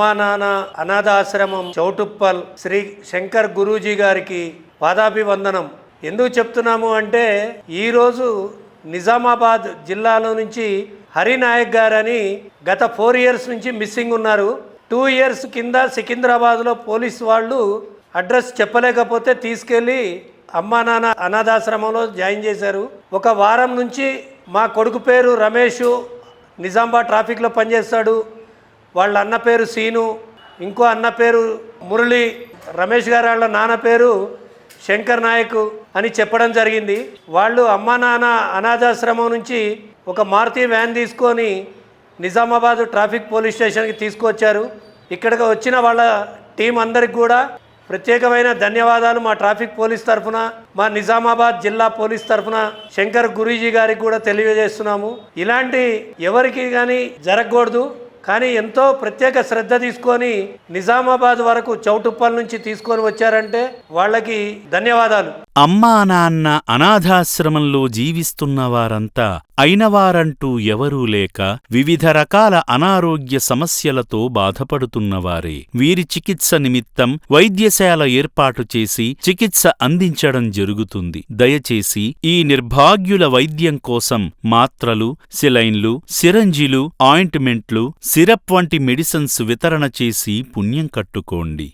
మా నాన్న అనాథాశ్రమం చౌటుప్పల్ శ్రీ శంకర్ గురూజీ గారికి పాదాభివందనం. ఎందుకు చెప్తున్నాము అంటే ఈరోజు నిజామాబాద్ జిల్లాలో నుంచి హరినాయక్ గారని గత 4 years నుంచి మిస్సింగ్ ఉన్నారు. 2 years కింద సికింద్రాబాద్లో పోలీసు వాళ్ళు అడ్రస్ చెప్పలేకపోతే తీసుకెళ్ళి అమ్మా నాన్న అనాథాశ్రమంలో జాయిన్ చేశారు. 1 వారం నుంచి మా కొడుకు పేరు రమేష్, నిజామాబాద్ ట్రాఫిక్లో పనిచేస్తాడు. వాళ్ళ అన్న పేరు సీను, ఇంకో అన్న పేరు మురళి, రమేష్ గారు వాళ్ళ నాన్న పేరు శంకర్ నాయక్ అని చెప్పడం జరిగింది. వాళ్ళు అమ్మా నాన్న అనాథాశ్రమం నుంచి ఒక మారుతి వ్యాన్ తీసుకొని నిజామాబాద్ ట్రాఫిక్ పోలీస్ స్టేషన్కి తీసుకొచ్చారు. ఇక్కడికి వచ్చిన వాళ్ళ టీం అందరికి కూడా ప్రత్యేకమైన ధన్యవాదాలు మా ట్రాఫిక్ పోలీస్ తరఫున, మా నిజామాబాద్ జిల్లా పోలీస్ తరఫున శంకర్ గురూజీ గారికి కూడా తెలియజేస్తున్నాము. ఇలాంటి ఎవరికి కానీ జరగకూడదు, కానీ ఎంతో ప్రత్యేక శ్రద్ధ తీసుకొని నిజామాబాద్ వరకు చౌటుప్పల్ నుంచి తీసుకొని వచ్చారంటే వాళ్ళకి ధన్యవాదాలు. అమ్మా నాన్న అనాథాశ్రమంలో జీవిస్తున్న వారంతా అయినవారంటూ ఎవరూ లేక వివిధ రకాల అనారోగ్య సమస్యలతో బాధపడుతున్నవారే. వీరి చికిత్స నిమిత్తం వైద్యశాల ఏర్పాటు చేసి చికిత్స అందించడం జరుగుతుంది. దయచేసి ఈ నిర్భాగ్యుల వైద్యం కోసం మాత్రలు, సెలైన్లు, సిరంజిలు, ఆయింట్మెంట్లు, సిరప్ వంటి మెడిసిన్స్ వితరణ చేసి పుణ్యం కట్టుకోండి.